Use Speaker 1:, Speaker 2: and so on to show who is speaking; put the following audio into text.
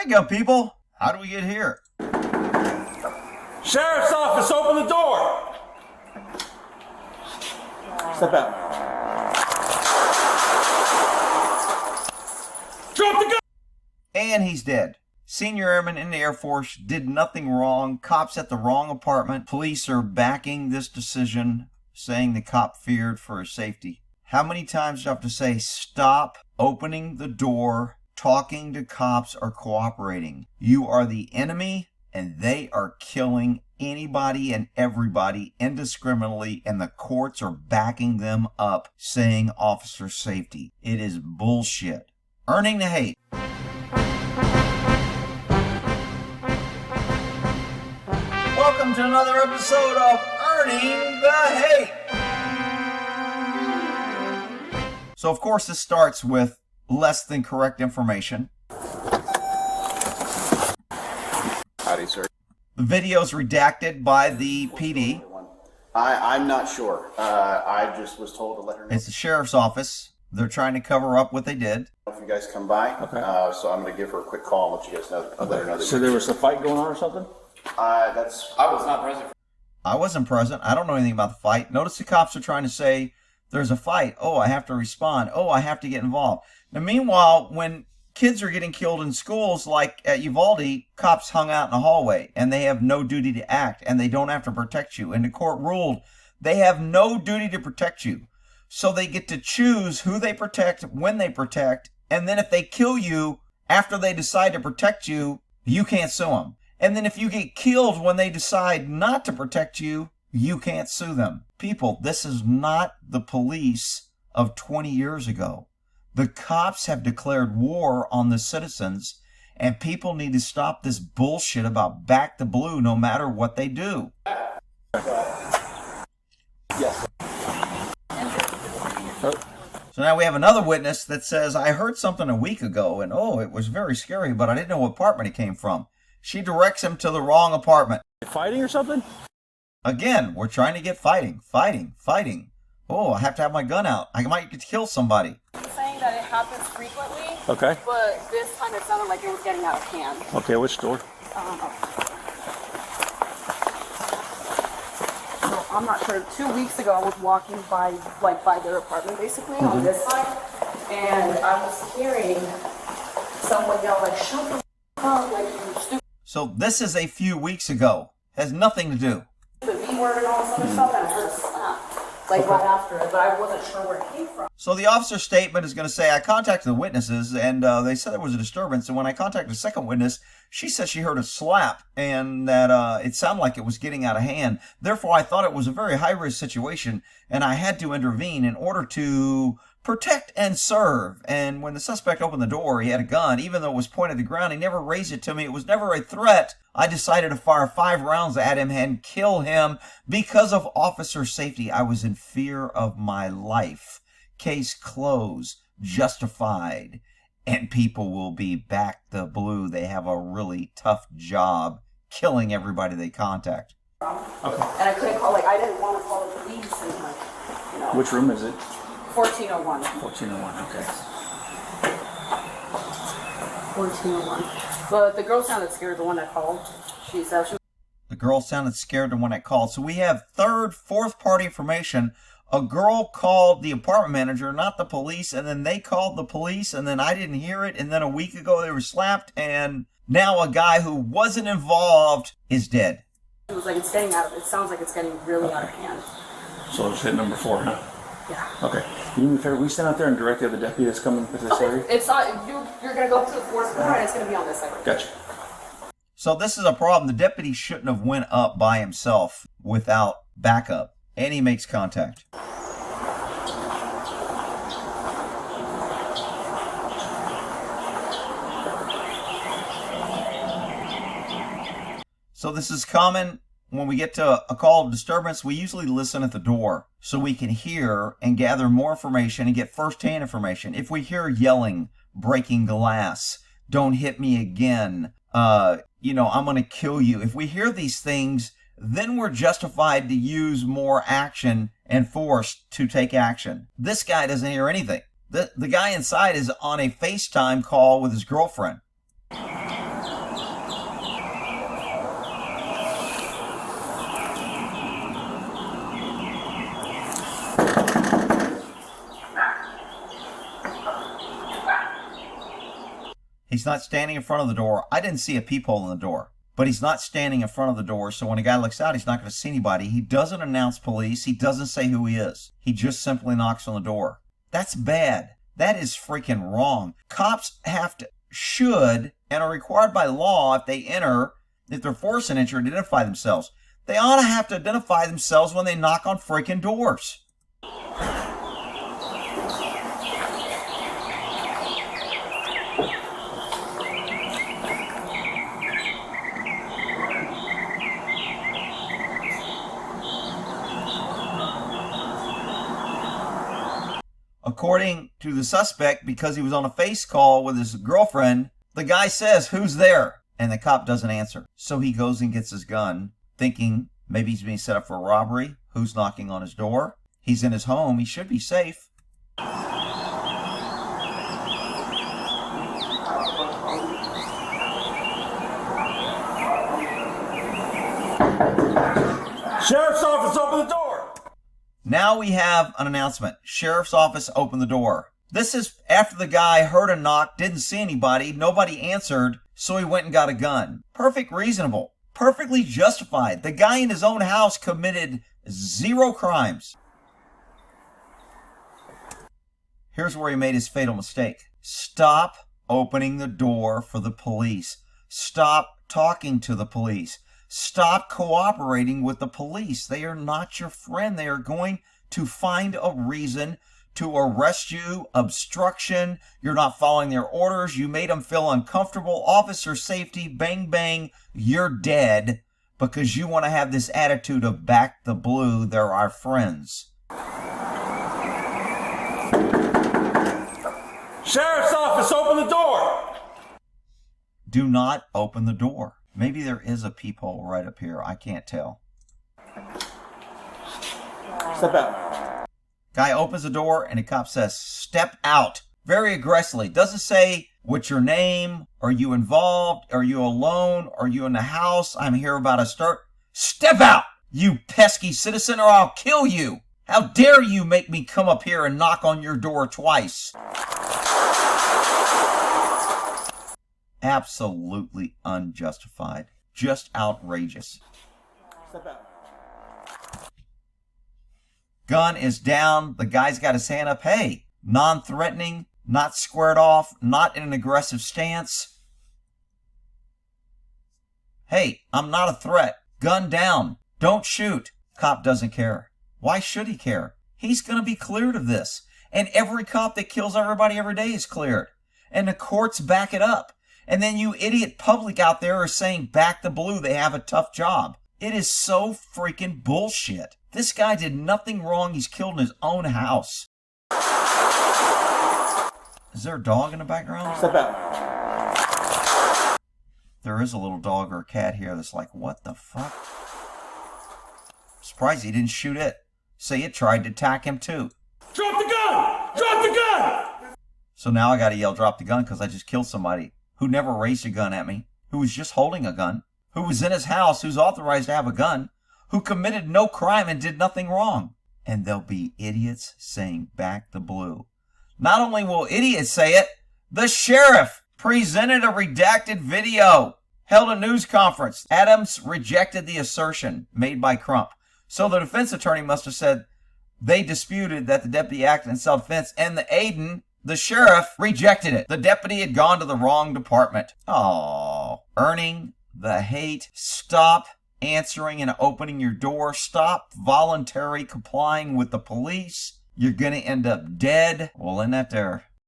Speaker 1: go, people. How do we get here?
Speaker 2: Sheriff's office, open the door. Step out. Drop the gun.
Speaker 1: And he's dead. Senior airman in the Air Force did nothing wrong. Cops at the wrong apartment. Police are backing this decision, saying the cop feared for his safety. How many times do I have to say, stop opening the door, talking to cops, or cooperating? You are the enemy, and they are killing anybody and everybody indiscriminately, and the courts are backing them up, saying officer safety. It is bullshit. Earning the hate. Welcome to another episode of Earning the Hate. So, of course, this starts with less than correct information.
Speaker 3: Howdy, sir.
Speaker 1: The video's redacted by the PD.
Speaker 3: I'm not sure. I just was told to let her know.
Speaker 1: It's the sheriff's office. They're trying to cover up what they did.
Speaker 3: If you guys come by,
Speaker 2: Okay.
Speaker 3: So I'm going to give her a quick call and let you guys know. Let her know that
Speaker 2: So there was a fight going on or something?
Speaker 3: I was not present.
Speaker 1: I wasn't present. I don't know anything about the fight. Notice the cops are trying to say there's a fight. Oh, I have to respond. Oh, I have to get involved. Now, meanwhile, when kids are getting killed in schools like at Uvalde, cops hung out in the hallway and they have no duty to act and they don't have to protect you. And the court ruled they have no duty to protect you. So they get to choose who they protect, when they protect, and then if they kill you after they decide to protect you, you can't sue them. And then if you get killed when they decide not to protect you, you can't sue them. People, this is not the police of 20 years ago. The cops have declared war on the citizens, and people need to stop this bullshit about back the blue no matter what they do.
Speaker 3: Yes.
Speaker 1: So now we have another witness that says, I heard something a week ago, and oh, it was very scary, but I didn't know what apartment it came from. She directs him to the wrong apartment.
Speaker 2: Fighting or something?
Speaker 1: Again, we're trying to get fighting. Oh, I have to have my gun out. I might get to kill somebody.
Speaker 4: Saying that it happens frequently.
Speaker 2: Okay.
Speaker 4: But this time it sounded like it was getting out of hand.
Speaker 2: Okay, which door?
Speaker 4: So I'm not sure. 2 weeks ago I was walking by their apartment basically on this side, and I was hearing someone yell like, "Shut the f*** up, like you stupid."
Speaker 1: So this is a few weeks ago. Has nothing to do.
Speaker 4: The V word and all this other stuff, and I heard a slap right after it, but I wasn't sure where it came from.
Speaker 1: So the officer's statement is going to say, I contacted the witnesses, and they said there was a disturbance. And when I contacted the second witness, she said she heard a slap and that it sounded like it was getting out of hand. Therefore, I thought it was a very high-risk situation, and I had to intervene in order to protect and serve. And when the suspect opened the door, he had a gun. Even though it was pointed at the ground, he never raised it to me. It was never a threat. I decided to fire 5 rounds at him and kill him because of officer safety. I was in fear of my life. Case closed, justified, and people will be back the blue. They have a really tough job killing everybody they contact.
Speaker 4: Okay. And I couldn't call, I didn't want to call the police and
Speaker 2: Which room is it?
Speaker 4: 1401.
Speaker 2: 1401, okay.
Speaker 4: 1401. But the girl sounded scared, the one that called. She said she.
Speaker 1: The girl sounded scared when I called. So we have third, fourth party information. A girl called the apartment manager, not the police, and then they called the police, and then I didn't hear it, and then a week ago they were slapped, and now a guy who wasn't involved is dead.
Speaker 4: It was like it sounds like it's getting really out of hand.
Speaker 2: So it's hit number 4, huh?
Speaker 4: Yeah.
Speaker 2: Okay. Can you do me a favor? We stand out there and direct the other deputy that's coming to this area?
Speaker 4: It's not, you're going to go up to the 4th floor and it's going to be on this side.
Speaker 2: Gotcha.
Speaker 1: So this is a problem. The deputy shouldn't have went up by himself without backup. And he makes contact. So this is common. When we get to a call of disturbance, we usually listen at the door so we can hear and gather more information and get first-hand information. If we hear yelling, breaking glass, don't hit me again, I'm going to kill you. If we hear these things, then we're justified to use more action and force to take action. This guy doesn't hear anything. The guy inside is on a FaceTime call with his girlfriend. He's not standing in front of the door. I didn't see a peephole in the door, but he's not standing in front of the door. So when a guy looks out, he's not going to see anybody. He doesn't announce police. He doesn't say who he is. He just simply knocks on the door. That's bad. That is freaking wrong. Cops should, and are required by law if they're forced to enter, to identify themselves. They ought to have to identify themselves when they knock on freaking doors. According to the suspect, because he was on a face call with his girlfriend, the guy says, "Who's there?" And the cop doesn't answer. So he goes and gets his gun, thinking maybe he's being set up for a robbery. Who's knocking on his door? He's in his home. He should be safe.
Speaker 2: Sheriff's office, open the door!
Speaker 1: Now we have an announcement. Sheriff's office, open the door. This is after the guy heard a knock, didn't see anybody, nobody answered, so he went and got a gun. Perfect reasonable. Perfectly justified. The guy in his own house committed 0 crimes. Here's where he made his fatal mistake. Stop opening the door for the police. Stop talking to the police. Stop cooperating with the police. They are not your friend. They are going to find a reason to arrest you. Obstruction. You're not following their orders. You made them feel uncomfortable. Officer safety. Bang, bang. You're dead because you want to have this attitude of back the blue. They're our friends.
Speaker 2: Sheriff's office, open the door!
Speaker 1: Do not open the door. Maybe there is a peephole right up here. I can't tell.
Speaker 2: Step out.
Speaker 1: Guy opens the door and the cop says, "Step out." Very aggressively. Doesn't say, "What's your name? Are you involved? Are you alone? Are you in the house? I'm here about a start." Step out, you pesky citizen, or I'll kill you. How dare you make me come up here and knock on your door twice? Absolutely unjustified. Just outrageous.
Speaker 2: Step out.
Speaker 1: Gun is down. The guy's got his hand up. Hey, non-threatening, not squared off, not in an aggressive stance. Hey, I'm not a threat. Gun down. Don't shoot. Cop doesn't care. Why should he care? He's going to be cleared of this. And every cop that kills everybody every day is cleared. And the courts back it up. And then you idiot public out there are saying back the blue, they have a tough job. It is so freaking bullshit. This guy did nothing wrong. He's killed in his own house. Is there a dog in the background?
Speaker 2: Step out.
Speaker 1: There is a little dog or a cat here that's like, what the fuck? Surprised he didn't shoot it. Say it tried to attack him too.
Speaker 2: Drop the gun! Drop the gun!
Speaker 1: So now I gotta yell drop the gun because I just killed somebody who never raised a gun at me, who was just holding a gun, who was in his house, who's authorized to have a gun, who committed no crime and did nothing wrong. And there'll be idiots saying back the blue. Not only will idiots say it, the sheriff presented a redacted video, held a news conference. Adams rejected the assertion made by Crump. So the defense attorney must have said they disputed that the deputy acted in self-defense, and the Aiden, the sheriff, rejected it. The deputy had gone to the wrong department. Oh, earning the hate. Stop answering and opening your door. Stop voluntarily complying with the police. You're going to end up dead. We'll end that there.